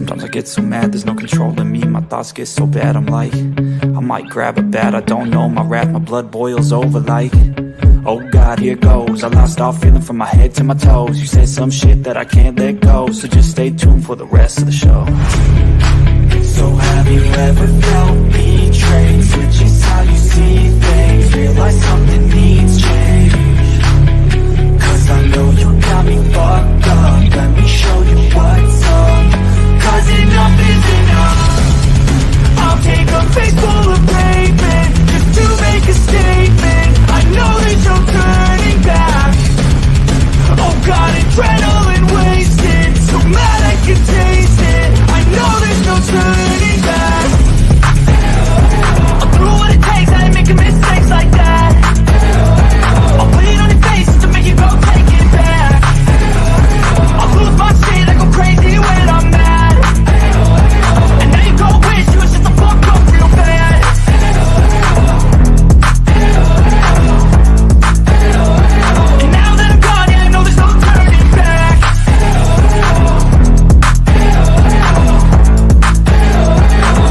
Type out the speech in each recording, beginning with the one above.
Sometimes I get so mad, there's no controlling me. My thoughts get so bad, I'm like, I might grab a bat, I don't know. My wrath, my blood boils over like, oh God, here goes. I lost all feeling from my head to my toes. You said some shit that I can't let go, so just stay tuned for the rest of the show. So have you ever felt betrayed? Switches how you see things, realize something needs change. Cause I know you got me fucked up, let me show you what's up. Cause enough is enough. I'll take a face full of pavement just to make a statement. I know there's no turning back. Oh God, adrenaline wasted, so mad I can taste it. I know there's no turning back. I'll do what it takes, I ain't making mistakes like that. I'll put it on your face to make you go take it back. I'll lose my shit, I go crazy when I'm mad. And now you go wish you was just a fuck up real bad. And now that I'm gone, yeah, I know there's no turning back.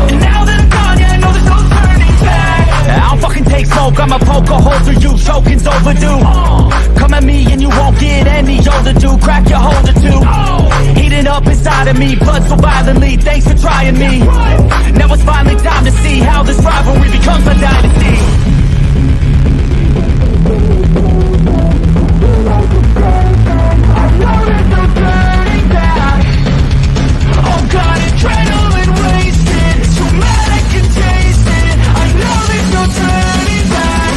And now that I'm gone, yeah, I know there's no turning back. I don't fucking take smoke, I'ma poke a hole through you, choking's overdue. Come at me and you won't get any older, dude. Crack your holder too. Heating up inside of me, blood so violently. Thanks for trying me. Now it's finally time to see how this rivalry becomes a dynasty. Oh God, adrenaline wasted, so mad I can taste it. I know there's no turning back.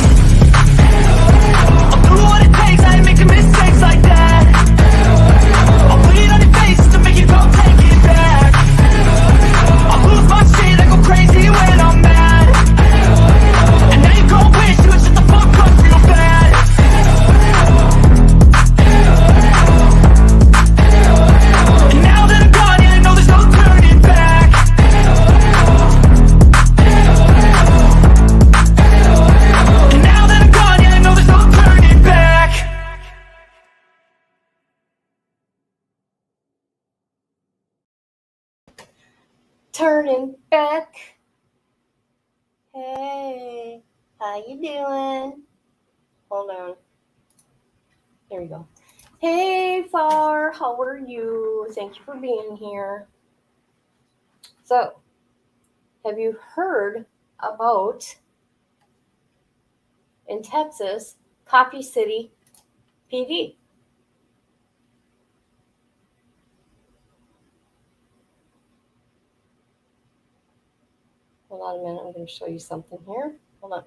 I'll do what it takes, I ain't making mistakes like that. I'll put it on your face to make you go take it back. I'll lose my shit, I go crazy when I'm mad. And now you go wish you was just a fuck up real bad. And now that I'm gone, yeah, I know there's no turning back. And now that I'm gone, yeah, I know there's no turning back. Turning back. Hey, how you doing? Hold on. There we go. Hey, Far, how are you? Thank you for being here. So, have you heard about, in Texas, Coffee City PD? Hold on a minute, I'm going to show you something here. Hold on.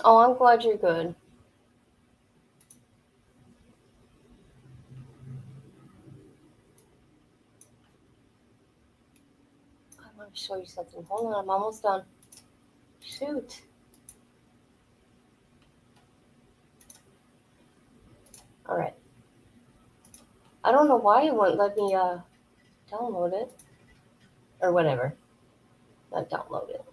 Oh, I'm glad you're good. I want to show you something. Hold on, I'm almost done. Shoot. All right. I don't know why it wouldn't let me download it. Or whatever. Not download it.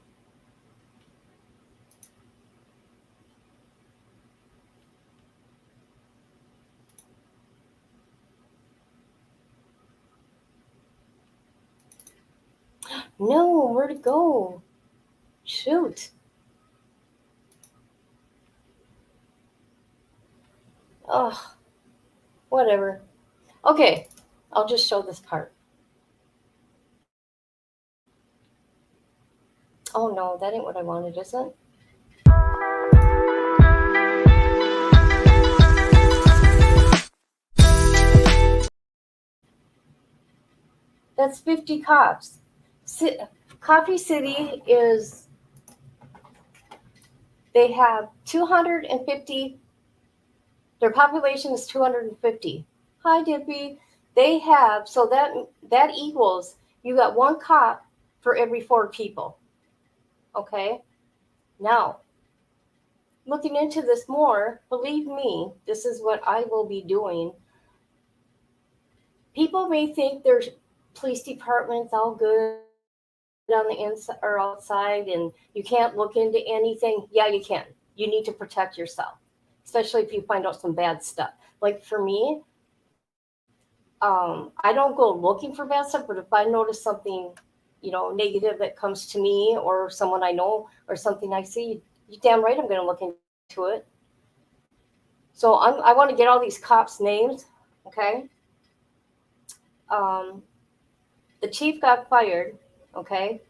No, where'd it go? Shoot. Ugh. Whatever. Okay, I'll just show this part. Oh no, that ain't what I wanted, is it? That's 50 cops. Coffee City is, they have 250, their population is 250. Hi, Dippy. They have, so that equals, you got one cop for every 4 people. Okay? Now, looking into this more, believe me, this is what I will be doing. People may think there's police departments all good on the inside or outside and you can't look into anything, yeah, you can. You need to protect yourself, especially if you find out some bad stuff. Like for me, I don't go looking for bad stuff, but if I notice something, negative that comes to me or someone I know or something I see, you damn right I'm going to look into it. So I want to get all these cops' names, okay? Um, the chief got fired, okay?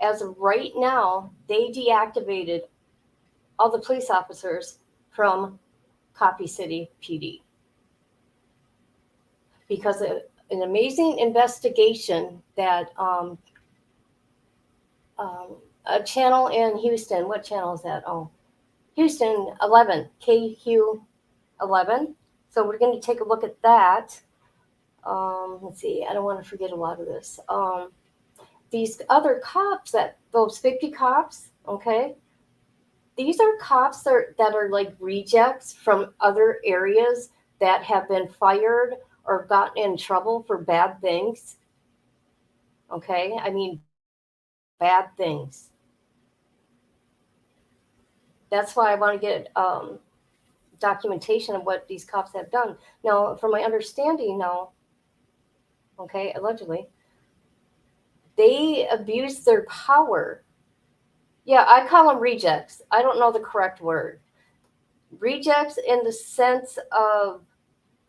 As of right now, they deactivated all the police officers from Coffee City PD because of an amazing investigation that um, a channel in Houston. What channel is that? Oh, Houston 11, KQ 11. So we're going to take a look at that. Let's see. I don't want to forget a lot of this. These other cops, those 50 cops, okay, these are cops that are like rejects from other areas that have been fired or gotten in trouble for bad things. Okay, I mean, bad things. That's why I want to get documentation of what these cops have done. Now, from my understanding, now, okay, allegedly, they abused their power. Yeah, I call them rejects. I don't know the correct word. Rejects in the sense of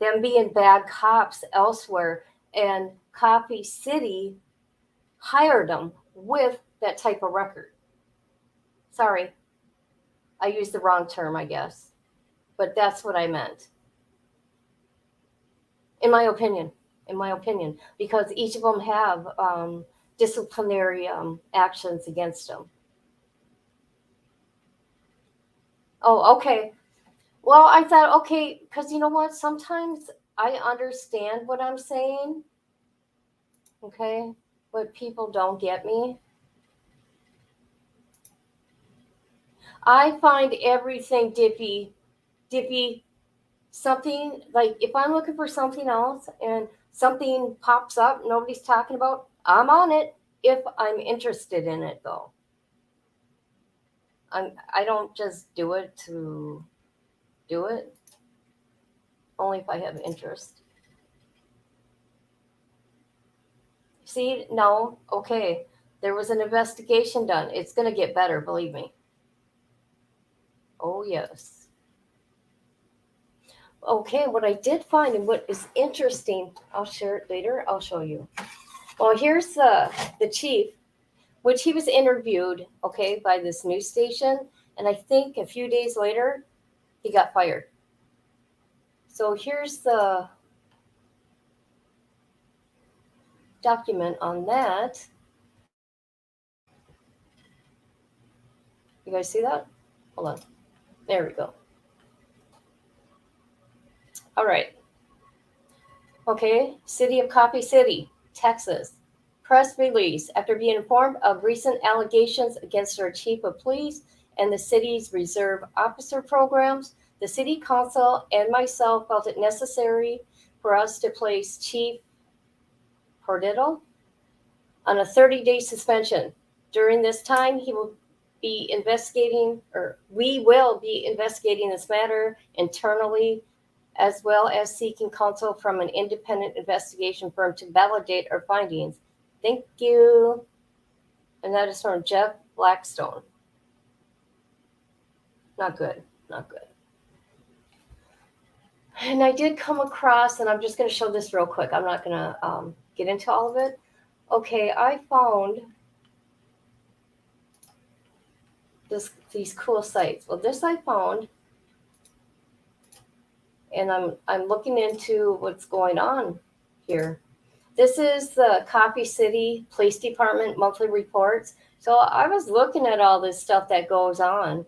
them being bad cops elsewhere, and Coffee City hired them with that type of record. Sorry, I used the wrong term, I guess, but that's what I meant. In my opinion, because each of them have disciplinary actions against them. Oh, okay. Well, I thought, okay, because you know what? Sometimes I understand what I'm saying, okay, but people don't get me. I find everything dippy, something like if I'm looking for something else and something pops up nobody's talking about, I'm on it if I'm interested in it though. I don't just do it to do it, only if I have interest. See, no, okay. There was an investigation done. It's going to get better, believe me. Oh, yes. Okay, what I did find and what is interesting, I'll share it later. I'll show you. Well, here's the chief, which he was interviewed, okay, by this news station. And I think a few days later, he got fired. So here's the document on that. You guys see that? Hold on. There we go. All right. Okay, City of Coffee City, Texas. Press release. After being informed of recent allegations against our chief of police and the city's reserve officer programs, the city council and myself felt it necessary for us to place Chief Cordito on a 30-day suspension. During this time, he will be investigating, or we will be investigating this matter internally, as well as seeking counsel from an independent investigation firm to validate our findings. Thank you. And that is from Jeff Blackstone. Not good. Not good. And I did come across, and I'm just going to show this real quick. I'm not going to get into all of it. Okay, I found these cool sites. Well, this I found, and I'm looking into what's going on here. This is the Coffee City Police Department monthly reports. So I was looking at all this stuff that goes on,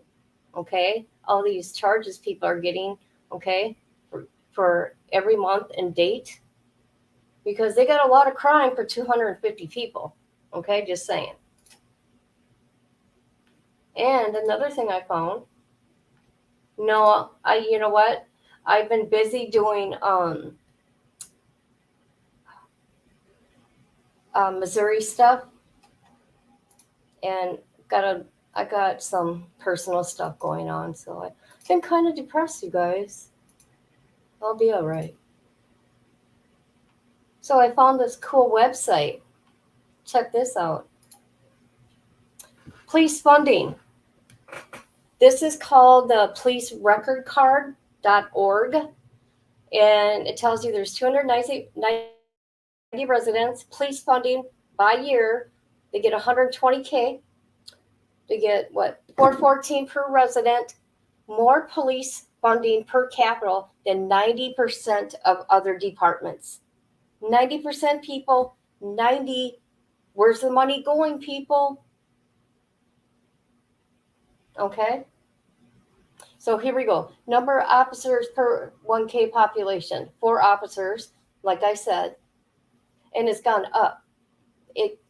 okay? All these charges people are getting, okay, for every month and date, because they got a lot of crime for 250 people, okay? Just saying. And another thing I found, no, you know what? I've been busy doing Missouri stuff. and I got some personal stuff going on, so I've been kind of depressed, you guys. I'll be all right. So I found this cool website. Check this out. Police funding. This is called the policerecordcard.org, and it tells you there's 290 residents, police funding by year. They get 120K. They get what? 414 per resident, more police funding per capita than 90% of other departments. 90% people, 90. Where's the money going, people? Okay. So here we go. Number of officers per 1K population. 4 officers, like I said, and it's gone up.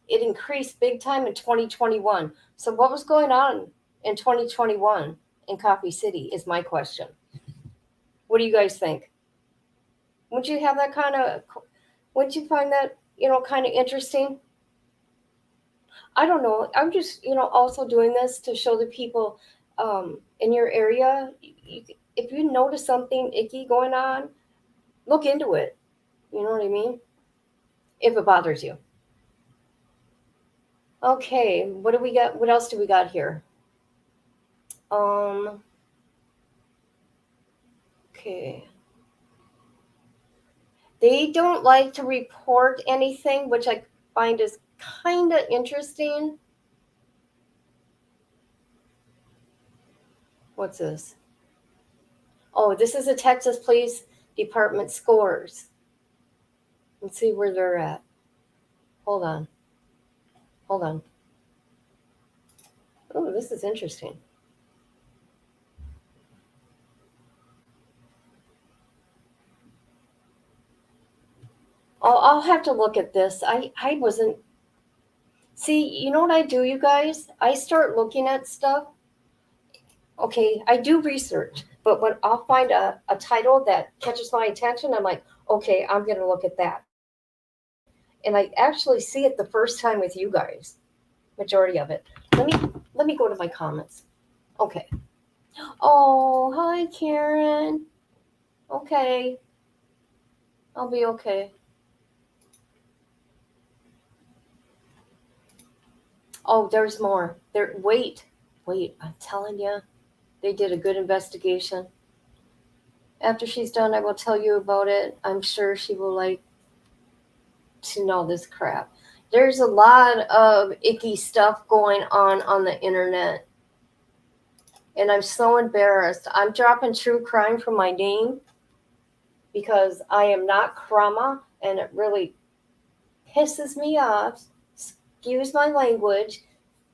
It increased big time in 2021. So what was going on in 2021 in Coffee City is my question. What do you guys think? Wouldn't you have that wouldn't you find that, kind of interesting? I don't know. I'm just, also doing this to show the people in your area, if you notice something icky going on, look into it. You know what I mean? If it bothers you. Okay, what do we got? What else do we got here? Okay. They don't like to report anything, which I find is kind of interesting. What's this? Oh, this is a Texas Police Department scores. Let's see where they're at. Hold on. Oh, this is interesting. I'll have to look at this. I wasn't. See, you know what I do, you guys? I start looking at stuff. Okay, I do research, but when I'll find a title that catches my attention, I'm like, okay, I'm going to look at that. And I actually see it the first time with you guys, majority of it. Let me go to my comments. Okay. Oh, hi, Karen. Okay. I'll be okay. Oh, there's more. Wait, I'm telling you, they did a good investigation. After she's done, I will tell you about it. I'm sure she will like to know this crap. There's a lot of icky stuff going on the internet. And I'm so embarrassed. I'm dropping true crime from my name because I am not Krama, and it really pisses me off, excuse my language,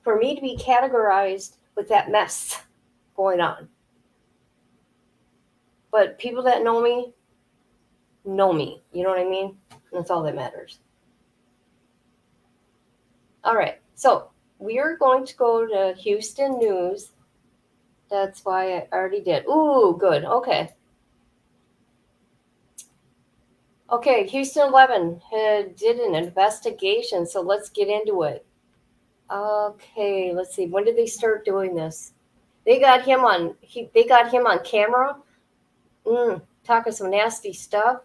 for me to be categorized with that mess going on. But people that know me. You know what I mean? That's all that matters. All right, so we are going to go to Houston News. That's why I already did. Ooh, good. Okay. Okay, Houston 11 did an investigation, so let's get into it. Okay, let's see. When did they start doing this? They got him on camera. Talking some nasty stuff.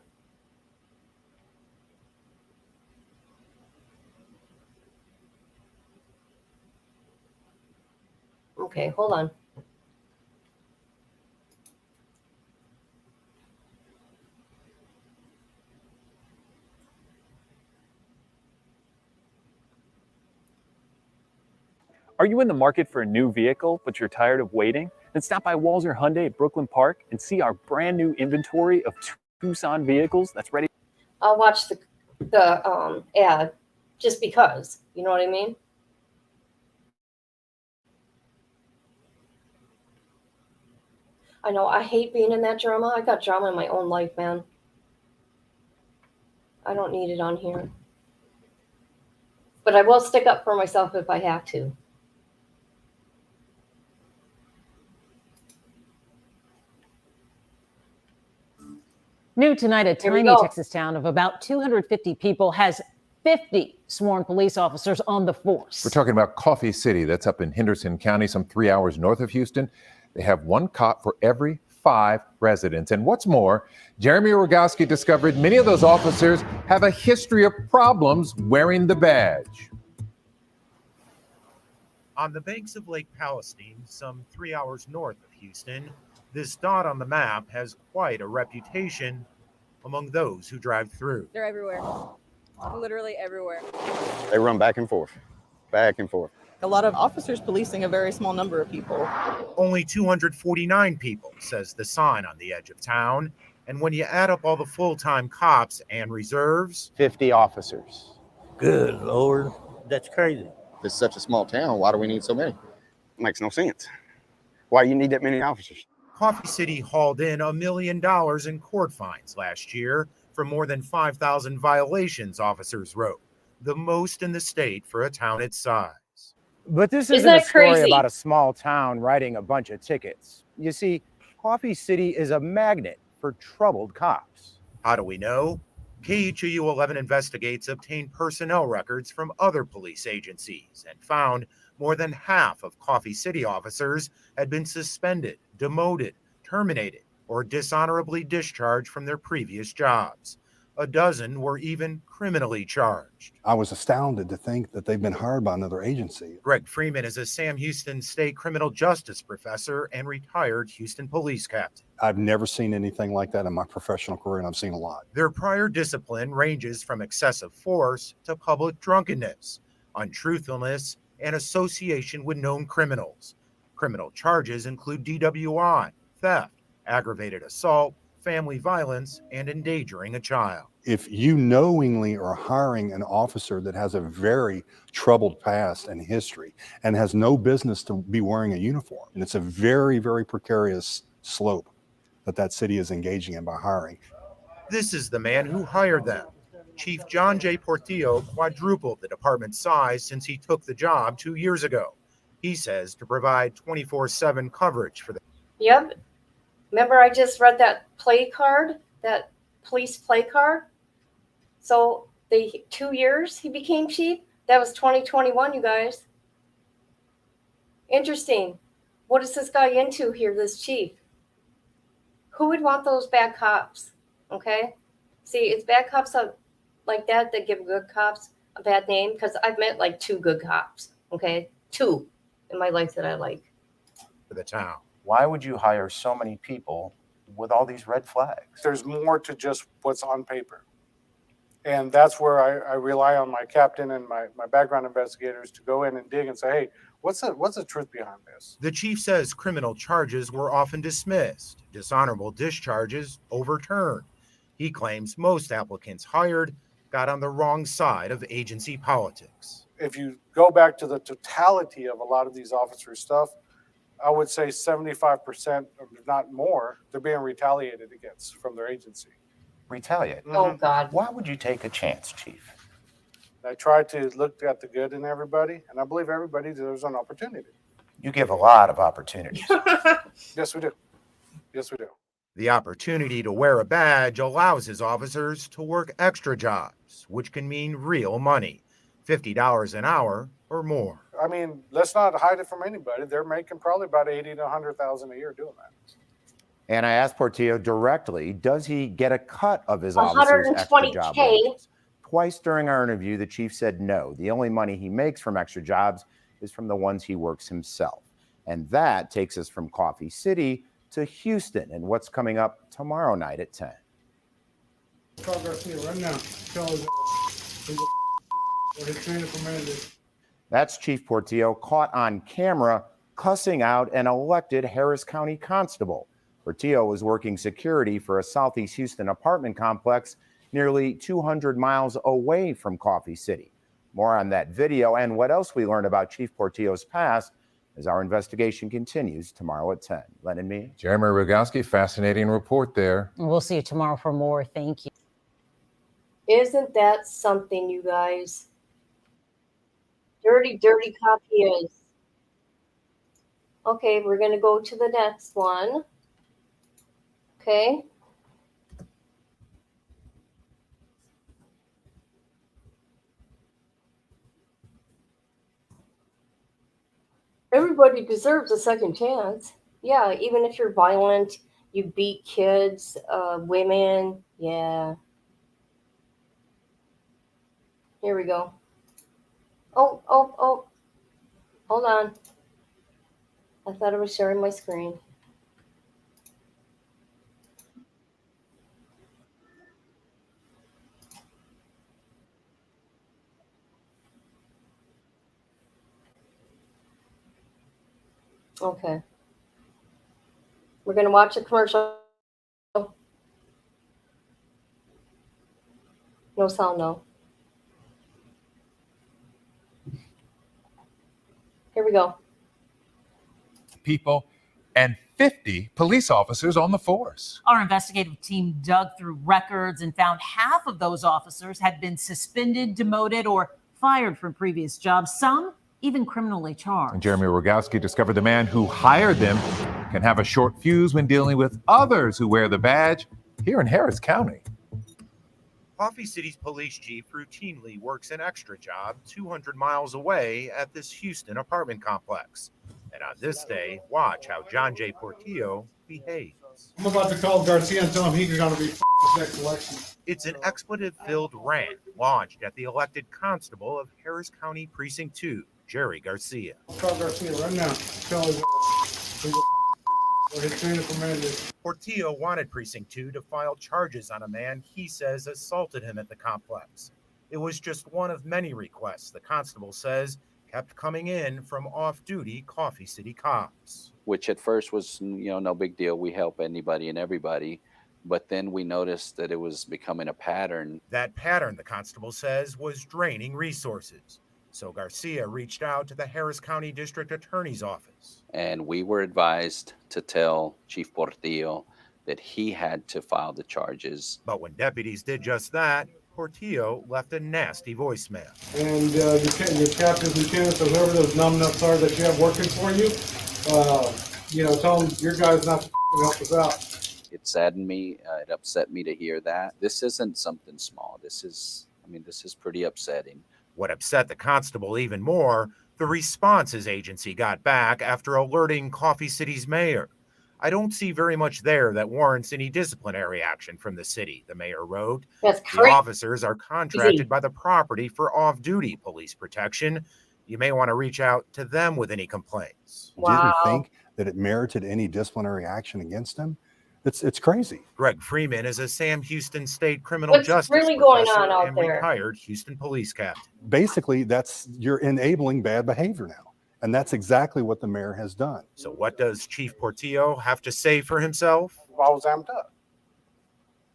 Okay, hold on. Are you in the market for a new vehicle, but you're tired of waiting? Then stop by Walzer Hyundai at Brooklyn Park and see our brand new inventory of Tucson vehicles that's ready. I'll watch the ad just because, you know what I mean? I know, I hate being in that drama. I got drama in my own life, man. I don't need it on here. But I will stick up for myself if I have to. New tonight, a tiny Texas town of about 250 people has 50 sworn police officers on the force. We're talking about Coffee City. That's up in Henderson County, some 3 hours north of Houston. They have one cop for every 5 residents. And what's more, Jeremy Rogowski discovered many of those officers have a history of problems wearing the badge. On the banks of Lake Palestine, some 3 hours north of Houston, this dot on the map has quite a reputation among those who drive through. They're everywhere. Literally everywhere. They run back and forth, back and forth. A lot of officers policing a very small number of people. Only 249 people, says the sign on the edge of town. And when you add up all the full-time cops and reserves, 50 officers. Good Lord, that's crazy. It's such a small town. Why do we need so many? Makes no sense. Why you need that many officers? Coffee City hauled in $1 million in court fines last year for more than 5,000 violations, officers wrote, the most in the state for a town its size. But this Isn't isn't a that story crazy? about a small town writing a bunch of tickets. You see, Coffee City is a magnet for troubled cops. How do we know? KHOU 11 Investigates obtained personnel records from other police agencies and found more than half of Coffee City officers had been suspended, demoted, terminated, or dishonorably discharged from their previous jobs. A dozen were even criminally charged. I was astounded to think that they've been hired by another agency. Greg Freeman is a Sam Houston State criminal justice professor and retired Houston police captain. I've never seen anything like that in my professional career, and I've seen a lot. Their prior discipline ranges from excessive force to public drunkenness, untruthfulness, and association with known criminals. Criminal charges include DWI, theft, aggravated assault, family violence, and endangering a child. If you knowingly are hiring an officer that has a very troubled past and history and has no business to be wearing a uniform, and it's a very, very precarious slope that city is engaging in by hiring. This is the man who hired them. Chief John J. Portillo quadrupled the department's size since he took the job 2 years ago. He says to provide 24/7 coverage for them. Yep. Remember I just read that play card, that police play card? So the 2 years he became chief, that was 2021, you guys. Interesting. What is this guy into here, this chief? Who would want those bad cops? Okay. See, it's bad cops like that give good cops a bad name, because I've met like 2 good cops. Okay. 2 in my life that I like. For the town. Why would you hire so many people with all these red flags? There's more to just what's on paper. And that's where I rely on my captain and my background investigators to go in and dig and say, hey, what's the truth behind this? The chief says criminal charges were often dismissed, dishonorable discharges overturned. He claims most applicants hired got on the wrong side of agency politics. If you go back to the totality of a lot of these officers' stuff, I would say 75%, if not more, they're being retaliated against from their agency. Retaliate? Oh, God. Why would you take a chance, Chief? I try to look at the good in everybody, and I believe everybody deserves an opportunity. You give a lot of opportunities. Yes, we do. Yes, we do. The opportunity to wear a badge allows his officers to work extra jobs, which can mean real money, $50 an hour or more. I mean, let's not hide it from anybody. They're making probably about $80,000 to $100,000 a year doing that. And I asked Portillo directly, does he get a cut of his officers' extra job wages? Twice during our interview, the chief said no. The only money he makes from extra jobs is from the ones he works himself. And that takes us from Coffee City to Houston and what's coming up tomorrow night at 10. Call Garcia right now. Tell his his training commander. That's Chief Portillo caught on camera cussing out an elected Harris County constable. Portillo was working security for a Southeast Houston apartment complex nearly 200 miles away from Coffee City. More on that video and what else we learned about Chief Portillo's past as our investigation continues tomorrow at 10. Len and me. Jeremy Rogowski, fascinating report there. We'll see you tomorrow for more. Thank you. Isn't that something, you guys? Dirty, dirty cop he is. Okay, we're going to go to the next one. Okay. Everybody deserves a second chance. Yeah, even if you're violent, you beat kids, women. Yeah. Here we go. Oh. Hold on. I thought I was sharing my screen. Okay. We're going to watch a commercial. No sound, no. Here we go. People and 50 police officers on the force. Our investigative team dug through records and found half of those officers had been suspended, demoted, or fired from previous jobs, some even criminally charged. And Jeremy Rogowski discovered the man who hired them can have a short fuse when dealing with others who wear the badge here in Harris County. Coffee City's police chief routinely works an extra job 200 miles away at this Houston apartment complex. And on this day, watch how John J. Portillo behaves. I'm about to call Garcia and tell him he's going to be next election. It's an expletive-filled rant launched at the elected constable of Harris County Precinct 2, Jerry Garcia. I'll call Garcia right now. Tell him his train of command is. Portillo wanted Precinct 2 to file charges on a man he says assaulted him at the complex. It was just one of many requests the constable says kept coming in from off-duty Coffee City cops. Which at first was, no big deal. We help anybody and everybody. But then we noticed that it was becoming a pattern. That pattern, the constable says, was draining resources. So Garcia reached out to the Harris County District Attorney's Office. And we were advised to tell Chief Portillo that he had to file the charges. But when deputies did just that, Portillo left a nasty voicemail. And your captains, lieutenants, or whoever those numbnuts are that you have working for you, tell them your guy's not to help us out. It saddened me. It upset me to hear that. This isn't something small. This is pretty upsetting. What upset the constable even more, the response his agency got back after alerting Coffee City's mayor. I don't see very much there that warrants any disciplinary action from the city, the mayor wrote. That's the officers are contracted by the property for off-duty police protection. You may want to reach out to them with any complaints. Didn't think that it merited any disciplinary action against him. It's crazy. Greg Freeman is a Sam Houston State criminal What's justice really going professor on out and there? retired Houston police captain. Basically, you're enabling bad behavior now. And that's exactly what the mayor has done. So what does Chief Portillo have to say for himself? I was amped up.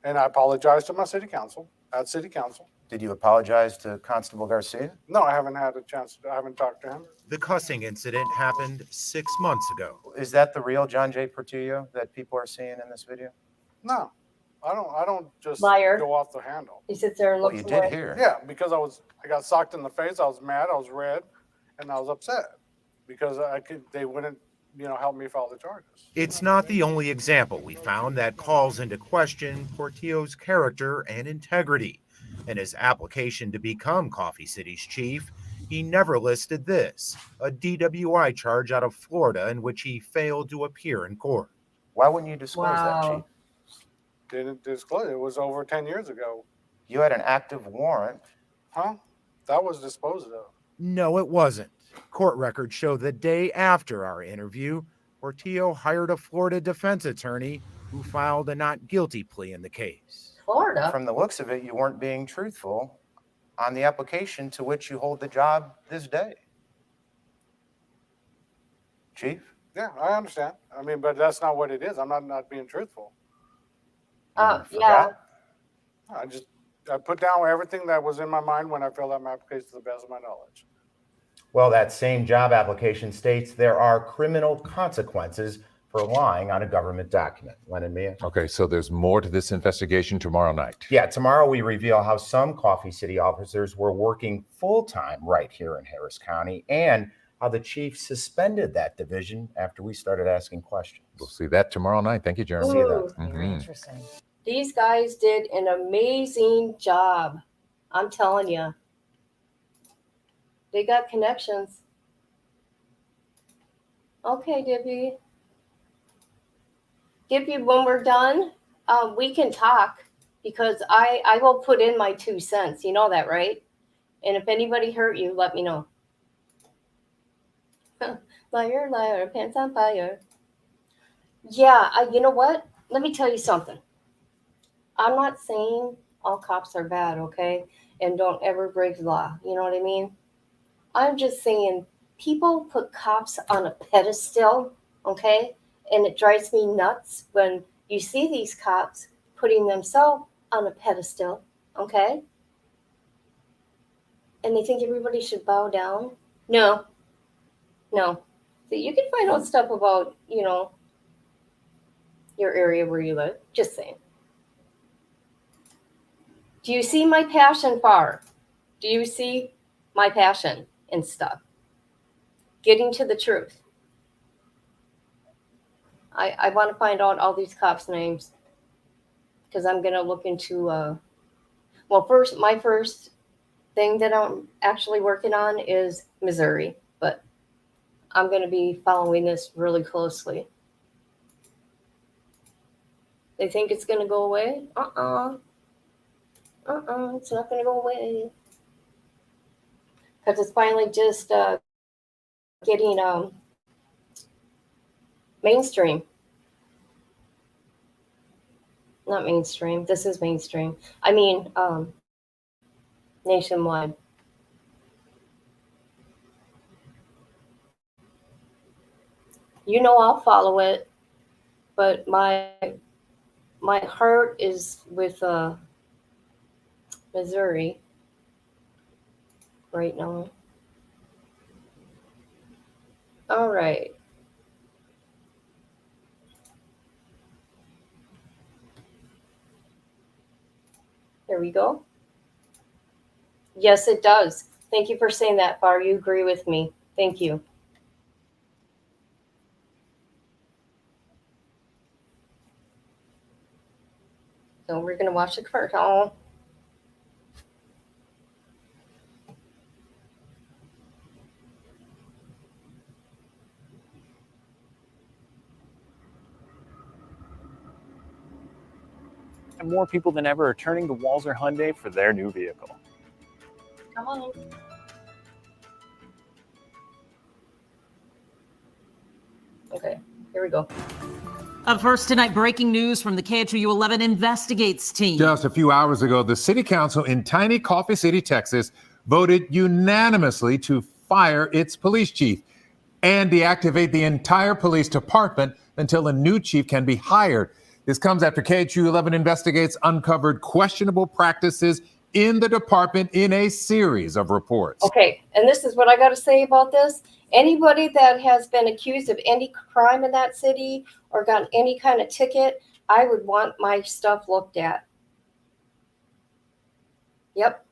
And I apologized to my city council, at city council. Did you apologize to Constable Garcia? No, I haven't had a chance. I haven't talked to him. The cussing incident happened 6 months ago. Is that the real John J. Portillo that people are seeing in this video? No, I don't just Liar. go off the handle. He sits there and Well, looks you away. did hear. Yeah, because I got socked in the face. I was mad. I was red, and I was upset because they wouldn't, help me file the charges. It's not the only example we found that calls into question Portillo's character and integrity. In his application to become Coffee City's chief, he never listed this, a DWI charge out of Florida in which he failed to appear in court. Why wouldn't you disclose that, Wow. Chief? Didn't disclose it. It was over 10 years ago. You had an active warrant. Huh? That was disposed of. No, it wasn't. Court records show the day after our interview, Portillo hired a Florida defense attorney who filed a not guilty plea in the case. Florida. From the looks of it, you weren't being truthful on the application to which you hold the job this day. Chief? Yeah, I understand. But that's not what it is. I'm not being truthful. Yeah. Forgot? I put down everything that was in my mind when I filled out my application to the best of my knowledge. Well, that same job application states there are criminal consequences for lying on a government document. Len and Mia? Okay, so there's more to this investigation tomorrow night. Yeah, tomorrow we reveal how some Coffee City officers were working full-time right here in Harris County and how the chief suspended that division after we started asking questions. We'll see that tomorrow night. Thank you, Jeremy. See that. Mhm. Interesting. These guys did an amazing job. I'm telling you. They got connections. Okay, Dippy. Dippy, when we're done, we can talk because I will put in my 2 cents. You know that, right? And if anybody hurt you, let me know. Liar, liar, pants on fire. Yeah, you know what? Let me tell you something. I'm not saying all cops are bad, okay? And don't ever break the law. You know what I mean? I'm just saying people put cops on a pedestal, okay? And it drives me nuts when you see these cops putting themselves on a pedestal, okay? And they think everybody should bow down. No, no. So you can find out stuff about, your area where you live. Just saying. Do you see my passion, Far? Do you see my passion and stuff? Getting to the truth. I want to find out all these cops' names because I'm going to look into, my first thing that I'm actually working on is Missouri, but I'm going to be following this really closely. They think it's going to go away? It's not going to go away. Because it's finally just getting mainstream. Not mainstream. This is mainstream. I mean, nationwide. You know I'll follow it, but my heart is with Missouri right now. All right. Here we go. Yes, it does. Thank you for saying that, Bar. You agree with me. Thank you. So we're going to watch the commercial. And more people than ever are turning to Walzer Hyundai for their new vehicle. Come on. Okay, here we go. Up first tonight, breaking news from the KHOU 11 Investigates team. Just a few hours ago, the city council in tiny Coffee City, Texas, voted unanimously to fire its police chief and deactivate the entire police department until a new chief can be hired. This comes after KHOU 11 Investigates uncovered questionable practices in the department in a series of reports. Okay, and this is what I got to say about this. Anybody that has been accused of any crime in that city or gotten any kind of ticket, I would want my stuff looked at. Yep.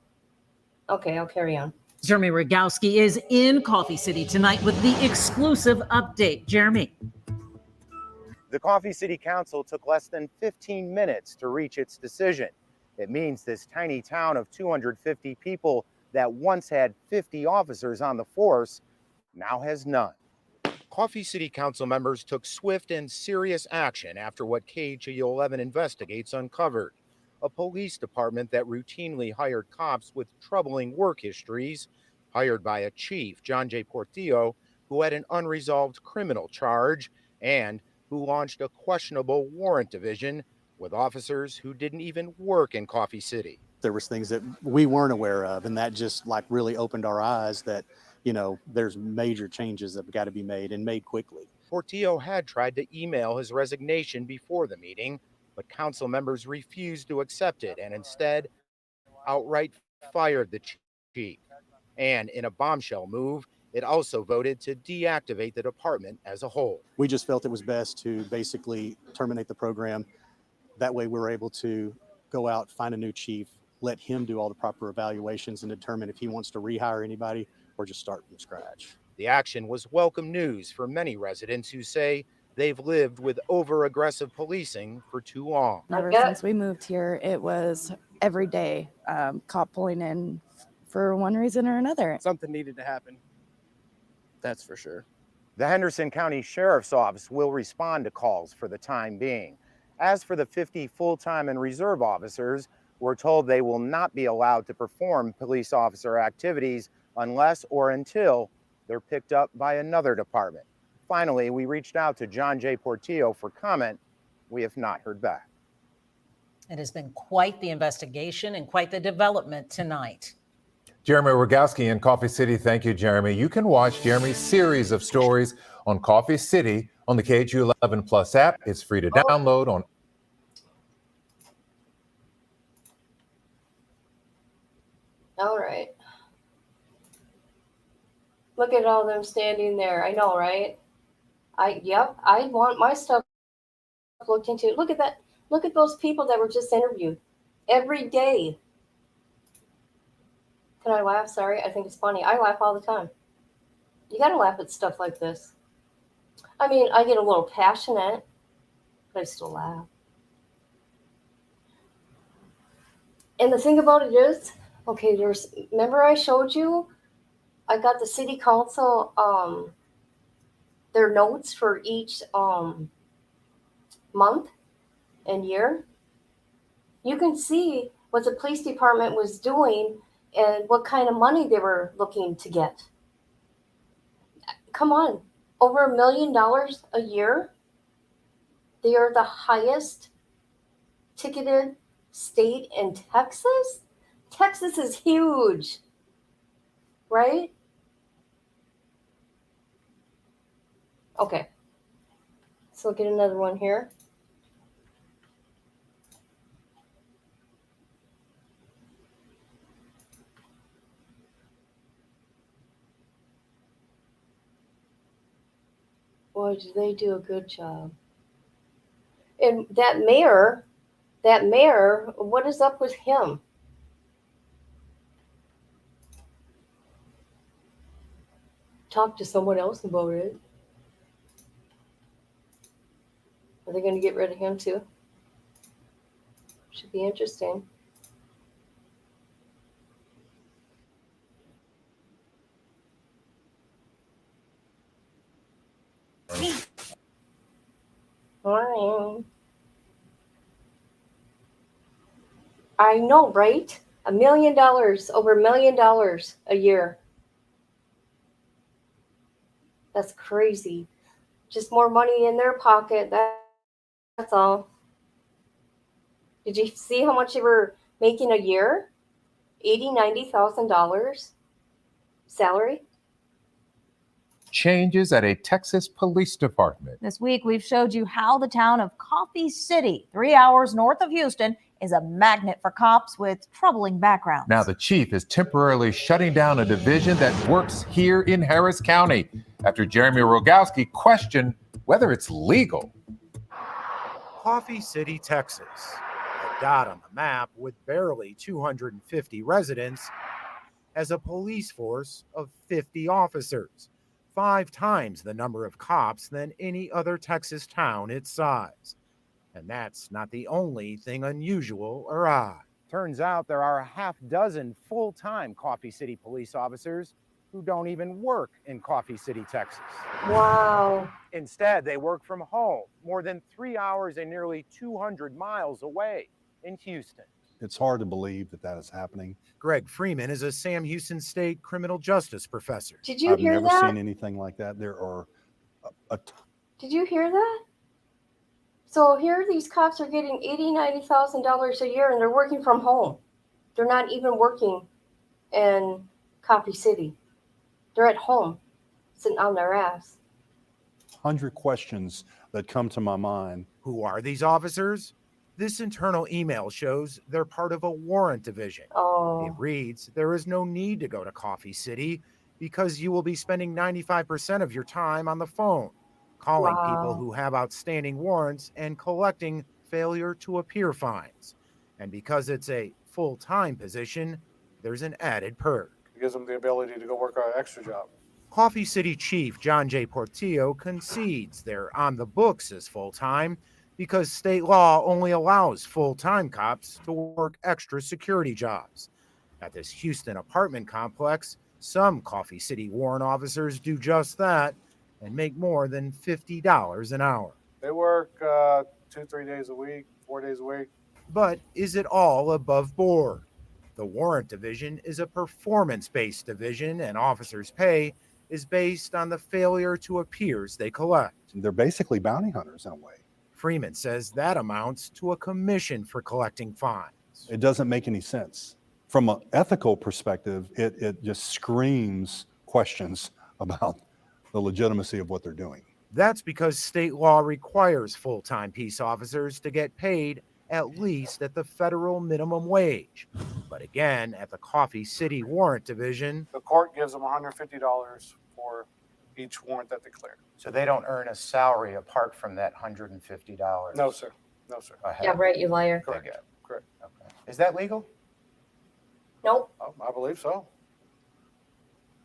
Okay, I'll carry on. Jeremy Rogowski is in Coffee City tonight with the exclusive update. Jeremy. The Coffee City Council took less than 15 minutes to reach its decision. It means this tiny town of 250 people that once had 50 officers on the force now has none. Coffee City Council members took swift and serious action after what KHOU 11 Investigates uncovered. A police department that routinely hired cops with troubling work histories, hired by a chief, John J. Portillo, who had an unresolved criminal charge, and who launched a questionable warrant division with officers who didn't even work in Coffee City. There was things that we weren't aware of, and that just really opened our eyes that, there's major changes that have got to be made and made quickly. Portillo had tried to email his resignation before the meeting, but council members refused to accept it and instead outright fired the chief. And in a bombshell move, it also voted to deactivate the department as a whole. We just felt it was best to basically terminate the program. That way we were able to go out, find a new chief, let him do all the proper evaluations and determine if he wants to rehire anybody or just start from scratch. The action was welcome news for many residents who say they've lived with over-aggressive policing for too long. Ever since we moved here, it was every day cop pulling in for one reason or another. Something needed to happen. That's for sure. The Henderson County Sheriff's Office will respond to calls for the time being. As for the 50 full-time and reserve officers, we're told they will not be allowed to perform police officer activities unless or until they're picked up by another department. Finally, we reached out to John J. Portillo for comment. We have not heard back. It has been quite the investigation and quite the development tonight. Jeremy Rogowski in Coffee City. Thank you, Jeremy. You can watch Jeremy's series of stories on Coffee City on the KHU11 Plus app. It's free to download on. All right. Look at all them standing there. I know, right? I want my stuff looked into. Look at that. Look at those people that were just interviewed every day. Can I laugh? Sorry, I think it's funny. I laugh all the time. You got to laugh at stuff like this. I mean, I get a little passionate, but I still laugh. And the thing about it is, okay, remember I showed you, I got the city council, their notes for each month and year. You can see what the police department was doing and what kind of money they were looking to get. Come on, over $1 million a year. They are the highest ticketed state in Texas. Texas is huge, right? Okay, so get another one here. Boy, do they do a good job. And that mayor, what is up with him? Talk to someone else about it. Are they going to get rid of him too? Should be interesting. Morning. I know, right? $1 million, over $1 million a year. That's crazy. Just more money in their pocket. That's all. Did you see how much they were making a year? $80,000, $90,000 salary. Changes at a Texas police department. This week, we've showed you how the town of Coffee City, 3 hours north of Houston, is a magnet for cops with troubling backgrounds. Now the chief is temporarily shutting down a division that works here in Harris County after Jeremy Rogowski questioned whether it's legal. Coffee City, Texas, a dot on the map with barely 250 residents, has a police force of 50 officers, 5 times the number of cops than any other Texas town its size. And that's not the only thing unusual or odd. Turns out there are a half dozen full-time Coffee City police officers who don't even work in Coffee City, Texas. Wow. Instead, they work from home, more than 3 hours and nearly 200 miles away in Houston. It's hard to believe that is happening. Greg Freeman is a Sam Houston State criminal justice professor. Did you hear that? I've never seen anything like that. There are Did you hear that? So here these cops are getting $80,000, $90,000 a year and they're working from home. They're not even working in Coffee City. They're at home, sitting on their ass. 100 questions that come to my mind. Who are these officers? This internal email shows they're part of a warrant division. Oh. It reads, there is no need to go to Coffee City because you will be spending 95% of your time on the phone, calling people who have outstanding warrants and collecting failure to appear fines. And because it's a full-time position, there's an added perk. It gives them the ability to go work an extra job. Coffee City Chief John J. Portillo concedes they're on the books as full-time because state law only allows full-time cops to work extra security jobs. At this Houston apartment complex, some Coffee City warrant officers do just that, and make more than $50 an hour. They work 2-3 days a week, 4 days a week. But is it all above board? The warrant division is a performance-based division, and officers' pay is based on the failure to appears they collect. They're basically bounty hunters in a way. Freeman says that amounts to a commission for collecting fines. It doesn't make any sense. From an ethical perspective, it just screams questions about the legitimacy of what they're doing. That's because state law requires full-time peace officers to get paid at least at the federal minimum wage. But again, at the Coffee City Warrant Division, The court gives them $150 for each warrant that they clear. So they don't earn a salary apart from that $150. No, sir. No, sir. Yeah, right, you liar. Correct. Correct. Okay. Is that legal? Nope. I believe so.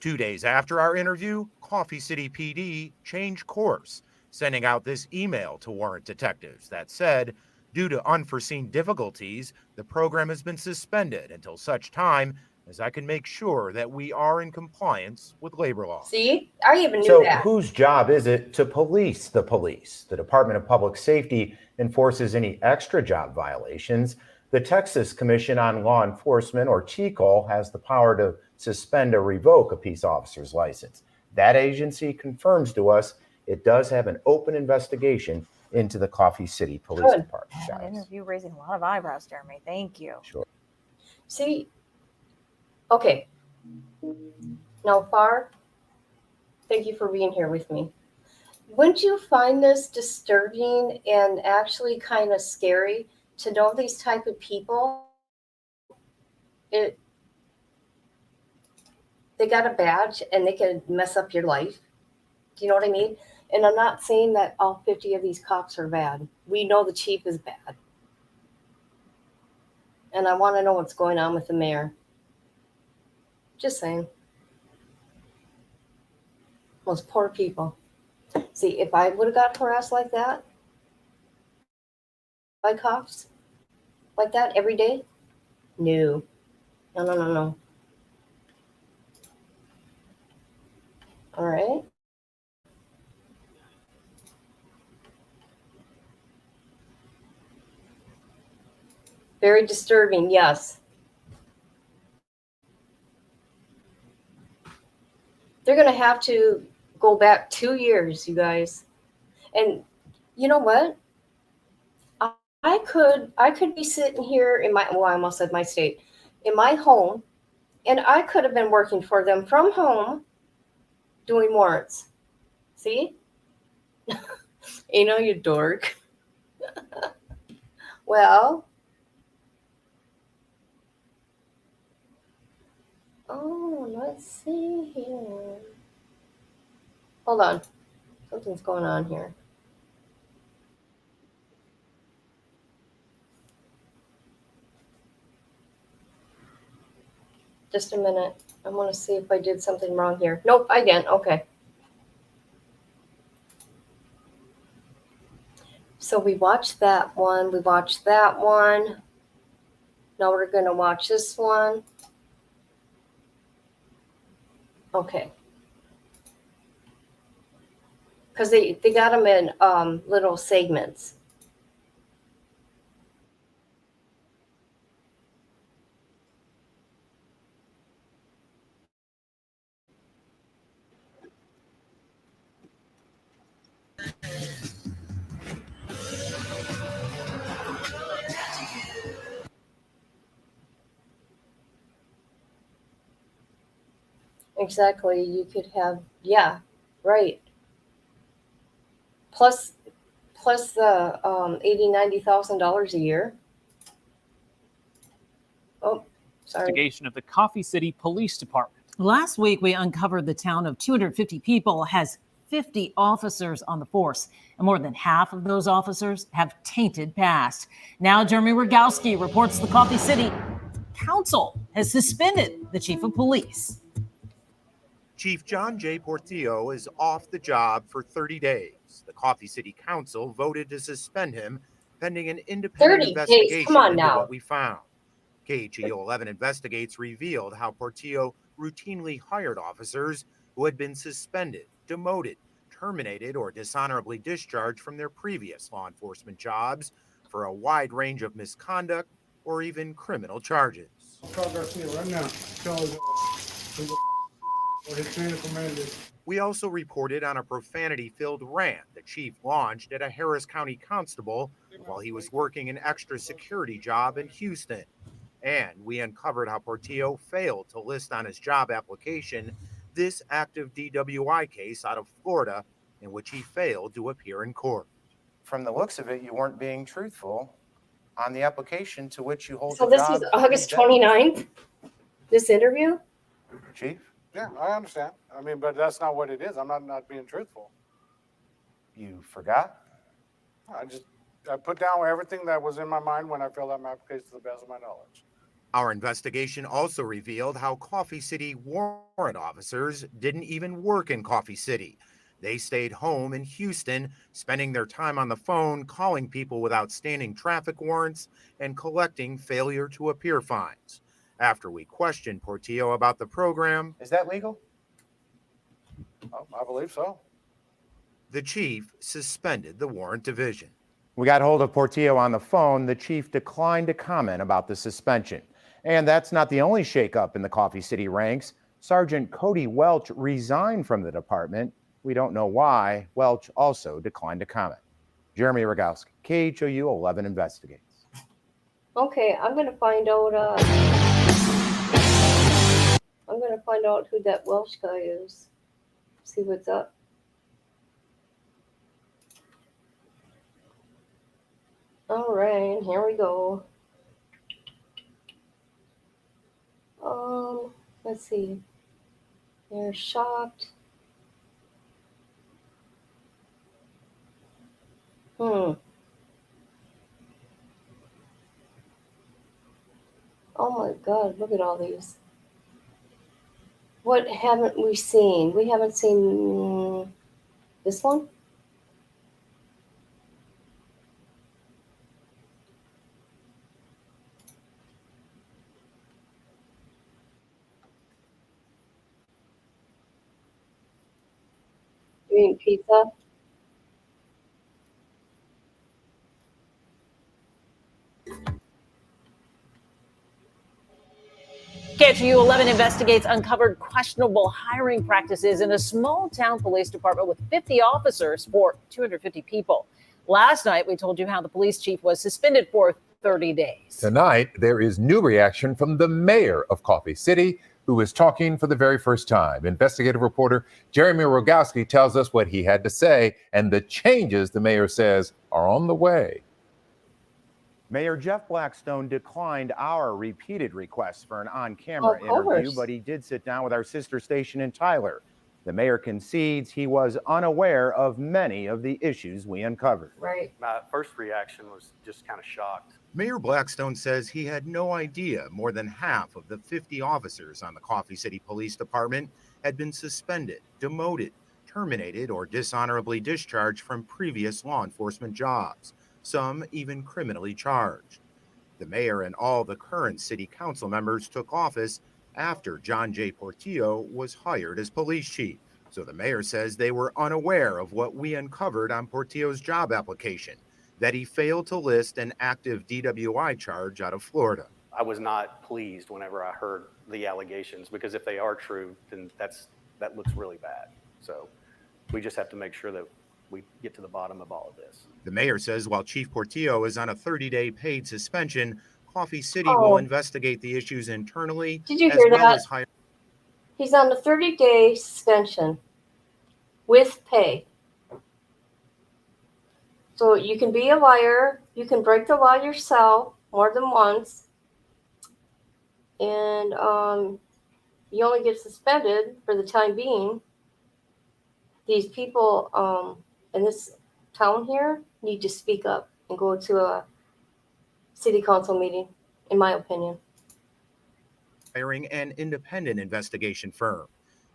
2 days after our interview, Coffee City PD changed course, sending out this email to warrant detectives that said, due to unforeseen difficulties, the program has been suspended until such time as I can make sure that we are in compliance with labor law. See, I even knew So that. whose job is it to police the police? The Department of Public Safety enforces any extra job violations. The Texas Commission on Law Enforcement, or TCOL, has the power to suspend or revoke a peace officer's license. That agency confirms to us it does have an open investigation into the Coffee City Police Good. Department. An guys. interview raising a lot of eyebrows, Jeremy. Thank you. Sure. See, okay. Now, Far, thank you for being here with me. Wouldn't you find this disturbing and actually kind of scary to know these type of people? They got a badge and they can mess up your life. Do you know what I mean? And I'm not saying that all 50 of these cops are bad. We know the chief is bad. And I want to know what's going on with the mayor. Just saying. Those poor people. See, if I would have got harassed like that, by cops, like that every day, no. No. All right. Very disturbing, yes. They're going to have to go back 2 years, you guys. And you know what? I could be sitting here in my, well, I almost said my state, in my home, and I could have been working for them from home doing warrants. See? You know, you dork. Well, oh, let's see here. Hold on. Something's going on here. Just a minute. I want to see if I did something wrong here. Nope, I didn't. Okay. So we watched that one. We watched that one. Now we're going to watch this one. Okay. Because they got them in little segments. Exactly. You could have, yeah, right. Plus the $80,000-$90,000 a year. Oh, sorry. Investigation of the Coffee City Police Department. Last week, we uncovered the town of 250 people has 50 officers on the force, and more than half of those officers have tainted past. Now, Jeremy Rogowski reports the Coffee City Council has suspended the chief of police. Chief John J. Portillo is off the job for 30 days. The Coffee City Council voted to suspend him pending an independent 30 investigation days. Come on into now. what we found. KHEO 11 Investigates revealed how Portillo routinely hired officers who had been suspended, demoted, terminated, or dishonorably discharged from their previous law enforcement jobs for a wide range of misconduct or even criminal charges. Call Garcia right now. Tell him his chain of command is. We also reported on a profanity-filled rant the chief launched at a Harris County constable while he was working an extra security job in Houston. And we uncovered how Portillo failed to list on his job application this active DWI case out of Florida in which he failed to appear in court. From the looks of it, you weren't being truthful on the application to which you hold So the this job. is August 29th, this interview? Chief, Yeah, I understand. I mean, but that's not what it is. I'm not being truthful. you forgot? I put down everything that was in my mind when I filled out my application to the best of my knowledge. Our investigation also revealed how Coffee City warrant officers didn't even work in Coffee City. They stayed home in Houston, spending their time on the phone, calling people with outstanding traffic warrants and collecting failure to appear fines. After we questioned Portillo about the program, Is that legal? Oh, I believe so. the chief suspended the warrant division. We got hold of Portillo on the phone. The chief declined to comment about the suspension. And that's not the only shakeup in the Coffee City ranks. Sergeant Cody Welch resigned from the department. We don't know why. Welch also declined to comment. Jeremy Rogowski, KHOU 11 Investigates. Okay, I'm gonna find out. I'm gonna find out who that Welsh guy is. See what's up. All right, here we go. Let's see. They're shocked. Oh my God, look at all these. What haven't we seen? We haven't seen this one? You mean pizza? KHOU 11 Investigates uncovered questionable hiring practices in a small town police department with 50 officers for 250 people. Last night, we told you how the police chief was suspended for 30 days. Tonight, there is new reaction from the mayor of Coffee City, who is talking for the very first time. Investigative reporter Jeremy Rogowski tells us what he had to say and the changes the mayor says are on the way. Mayor Jeff Blackstone declined our repeated requests for an on-camera interview, but he did sit down with our sister station in Tyler. The mayor concedes he was unaware of many of the issues we uncovered. Right. My first reaction was just kind of shocked. Mayor Blackstone says he had no idea more than half of the 50 officers on the Coffee City Police Department had been suspended, demoted, terminated, or dishonorably discharged from previous law enforcement jobs, some even criminally charged. The mayor and all the current city council members took office after John J. Portillo was hired as police chief. So the mayor says they were unaware of what we uncovered on Portillo's job application, that he failed to list an active DWI charge out of Florida. I was not pleased whenever I heard the allegations, because if they are true, then that looks really bad. So we just have to make sure that we get to the bottom of all of this. The mayor says while Chief Portillo is on a 30-day paid suspension, Coffee City will investigate the issues internally. Did you hear that? Hire. He's on a 30-day suspension with pay. So you can be a liar. You can break the law yourself more than once. And you only get suspended for the time being. These people in this town here need to speak up and go to a city council meeting, in my opinion. Hiring an independent investigation firm.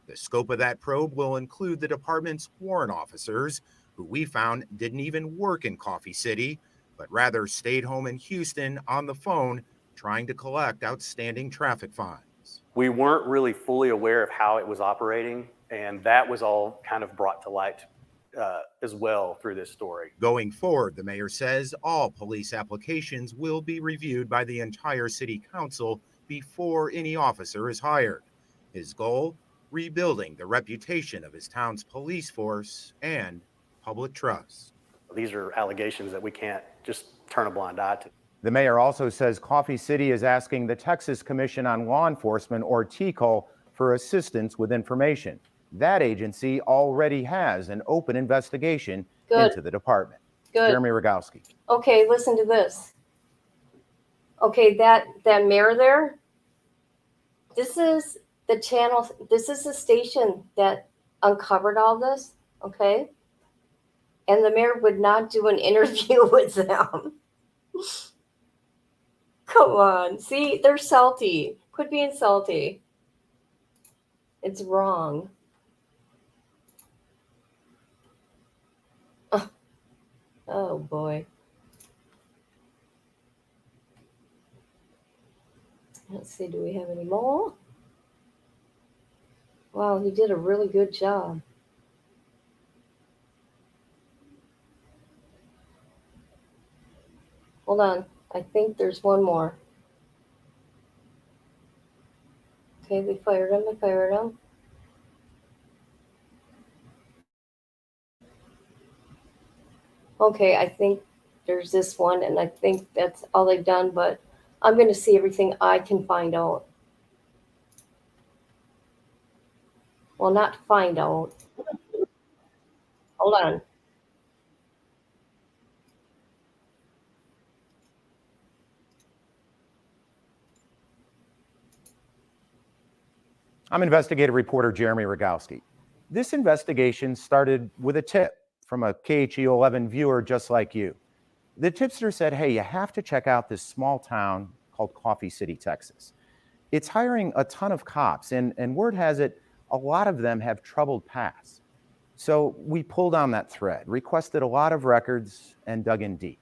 The scope of that probe will include the department's warrant officers, who we found didn't even work in Coffee City, but rather stayed home in Houston on the phone trying to collect outstanding traffic fines. We weren't really fully aware of how it was operating, and that was all kind of brought to light as well through this story. Going forward, the mayor says all police applications will be reviewed by the entire city council before any officer is hired. His goal, rebuilding the reputation of his town's police force and public trust. These are allegations that we can't just turn a blind eye to. The mayor also says Coffee City is asking the Texas Commission on Law Enforcement, or TCO, for assistance with information. That agency already has an open investigation into the department. Good. Jeremy Rogowski. Okay, listen to this. Okay, that mayor there, this is the channel, this is the station that uncovered all this, okay? And the mayor would not do an interview with them. Come on, see, they're salty. Quit being salty. It's wrong. Oh boy. Let's see, do we have any more? Wow, he did a really good job. Hold on, I think there's one more. Okay, we fired him, Okay, I think there's this one, and I think that's all they've done, but I'm going to see everything I can find out. Well, not find out. Hold on. I'm investigative reporter Jeremy Rogowski. This investigation started with a tip from a KHEO 11 viewer just like you. The tipster said, hey, you have to check out this small town called Coffee City, Texas. It's hiring a ton of cops, and word has it, a lot of them have troubled pasts. So we pulled on that thread, requested a lot of records, and dug in deep.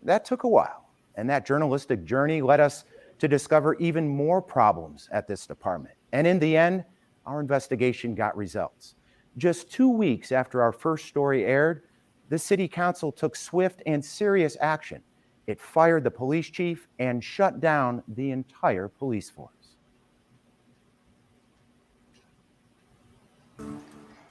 That took a while, and that journalistic journey led us to discover even more problems at this department. And in the end, our investigation got results. Just 2 weeks after our first story aired, the city council took swift and serious action. It fired the police chief and shut down the entire police force.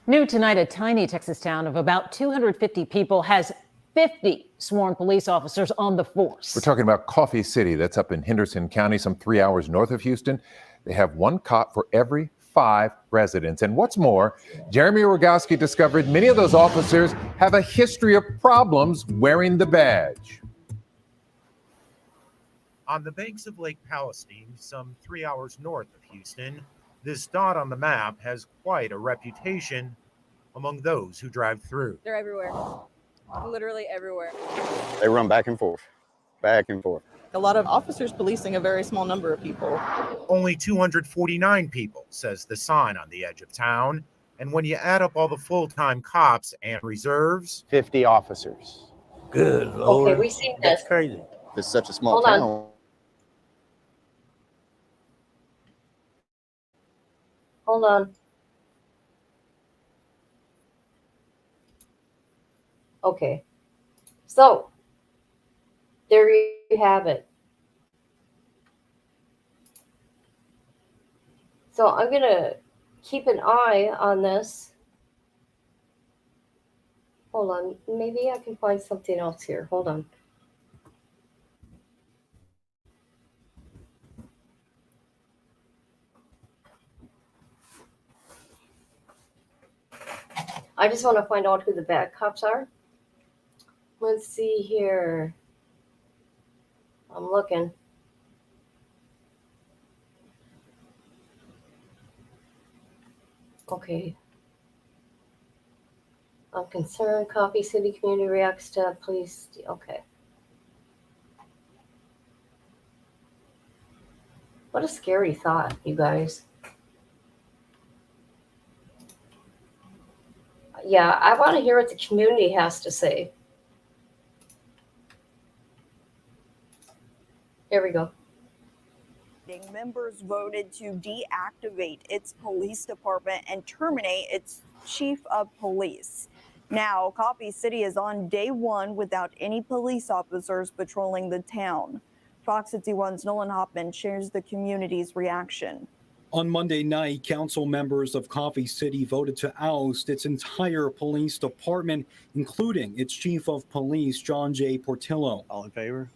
New tonight, a tiny Texas town of about 250 people has 50 sworn police officers on the force. We're talking about Coffee City. That's up in Henderson County, some 3 hours north of Houston. They have one cop for every 5 residents. And what's more, Jeremy Rogowski discovered many of those officers have a history of problems wearing the badge. On the banks of Lake Palestine, some 3 hours north of Houston, this dot on the map has quite a reputation among those who drive through. They're everywhere. Literally everywhere. They run back and forth, back and forth. A lot of officers policing a very small number of people. Only 249 people, says the sign on the edge of town. And when you add up all the full-time cops and reserves, 50 officers. Good Lord. Okay, we see That's this. crazy. It's such a small Hold on. town. Hold on. Okay. So, there you have it. So I'm going to keep an eye on this. Hold on. Maybe I can find something else here. Hold on. I just want to find out who the bad cops are. Let's see here. I'm looking. Okay. I'm concerned. Coffee City community reacts to police. Okay. What a scary thought, you guys. Yeah, I want to hear what the community has to say. Here we go. Members voted to deactivate its police department and terminate its chief of police. Now, Coffee City is on day one without any police officers patrolling the town. Fox 51's Nolan Hoffman shares the community's reaction. On Monday night, council members of Coffee City voted to oust its entire police department, including its chief of police, John J. Portillo. All in favor?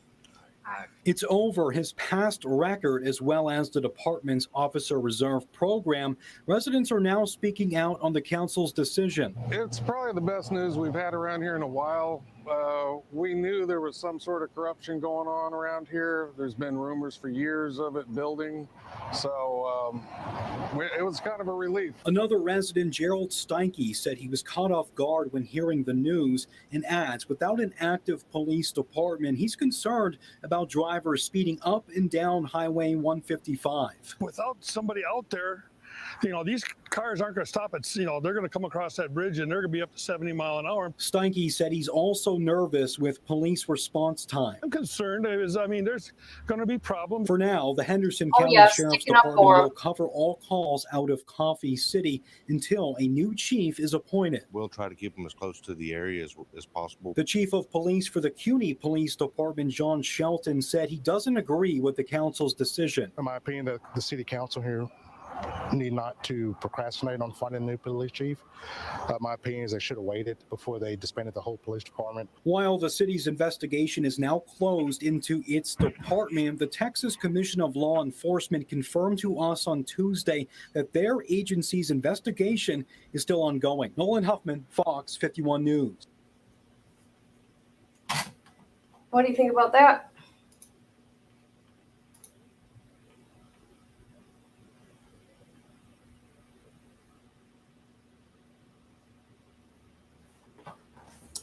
It's over his past record as well as the department's officer reserve program. Residents are now speaking out on the council's decision. It's probably the best news we've had around here in a while. We knew there was some sort of corruption going on around here. There's been rumors for years of it building. So it was kind of a relief. Another resident, Gerald Steinke, said he was caught off guard when hearing the news and adds, without an active police department, he's concerned about drivers speeding up and down Highway 155. Without somebody out there, these cars aren't going to stop at, they're going to come across that bridge and they're going to be up to 70 miles an hour. Steinke said he's also nervous with police response time. I'm concerned. There's going to be problems. For now, the Henderson County Sheriff's sticking up Department for 'em. will cover all calls out of Coffee City until a new chief is appointed. We'll try to keep them as close to the area as possible. The chief of police for the CUNY Police Department, John Shelton, said he doesn't agree with the council's decision. In my opinion, the city council here need not to procrastinate on finding a new police chief. My opinion is they should have waited before they disbanded the whole police department. While the city's investigation is now closed into its department, the Texas Commission of Law Enforcement confirmed to us on Tuesday that their agency's investigation is still ongoing. Nolan Huffman, Fox 51 News. What do you think about that?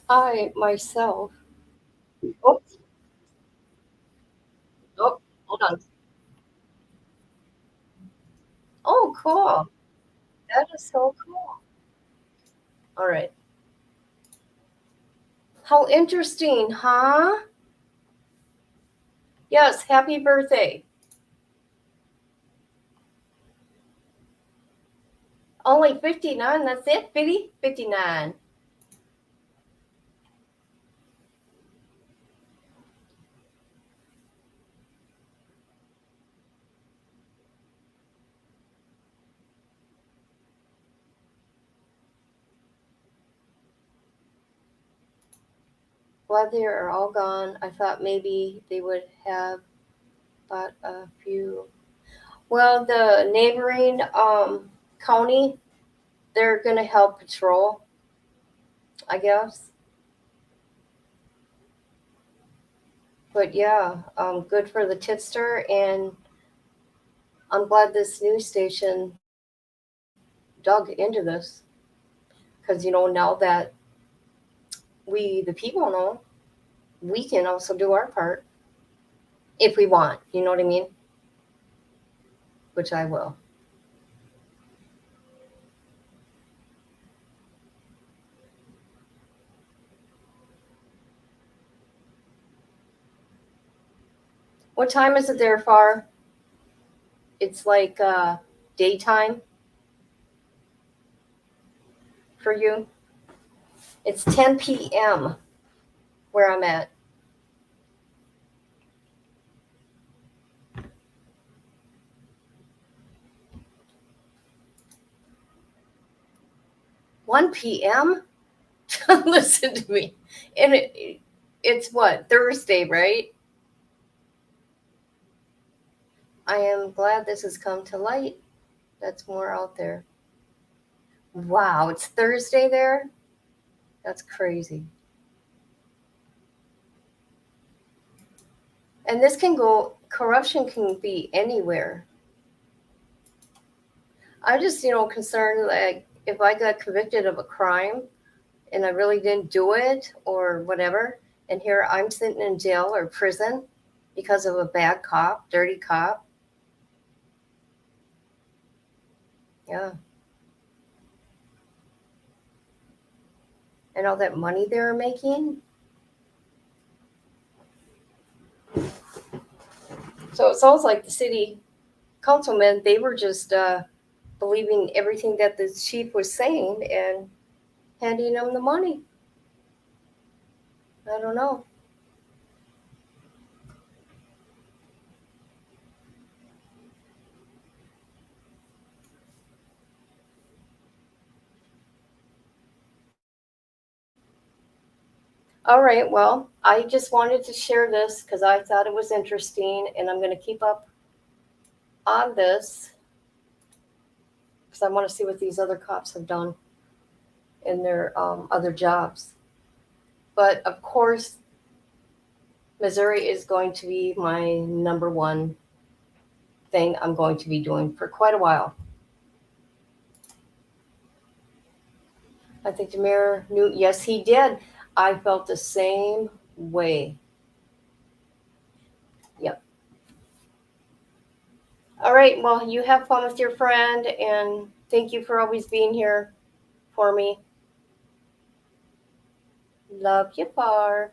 I myself. Oops. Oh, hold on. Oh, cool. That is so cool. All right. How interesting, huh? Yes, happy birthday. Only 59, that's it, 59. Glad they are all gone. I thought maybe they would have bought a few. Well, the neighboring county, they're going to help patrol, I guess. But yeah, good for the tipster, and I'm glad this news station dug into this, because now that we, the people, know, we can also do our part if we want, you know what I mean? Which I will. What time is it there, Far? It's like daytime for you. It's 10 p.m. where I'm at. $1 p.m.? Listen to me. And it's what? Thursday, right? I am glad this has come to light. That's more out there. Wow, it's Thursday there? That's crazy. And this can go, corruption can be anywhere. I just, concerned, like, if I got convicted of a crime and I really didn't do it or whatever, and here I'm sitting in jail or prison because of a bad cop, dirty cop. Yeah. And all that money they were making. So it sounds like the city councilmen, they were just believing everything that the chief was saying and handing them the money. I don't know. All right, well, I just wanted to share this because I thought it was interesting, and I'm going to keep up on this because I want to see what these other cops have done in their other jobs. But of course, Missouri is going to be my number one thing I'm going to be doing for quite a while. I think the mayor knew, yes, he did. I felt the same way. Yep. All right, well, you have fun with your friend, and thank you for always being here for me. Love you, Bar.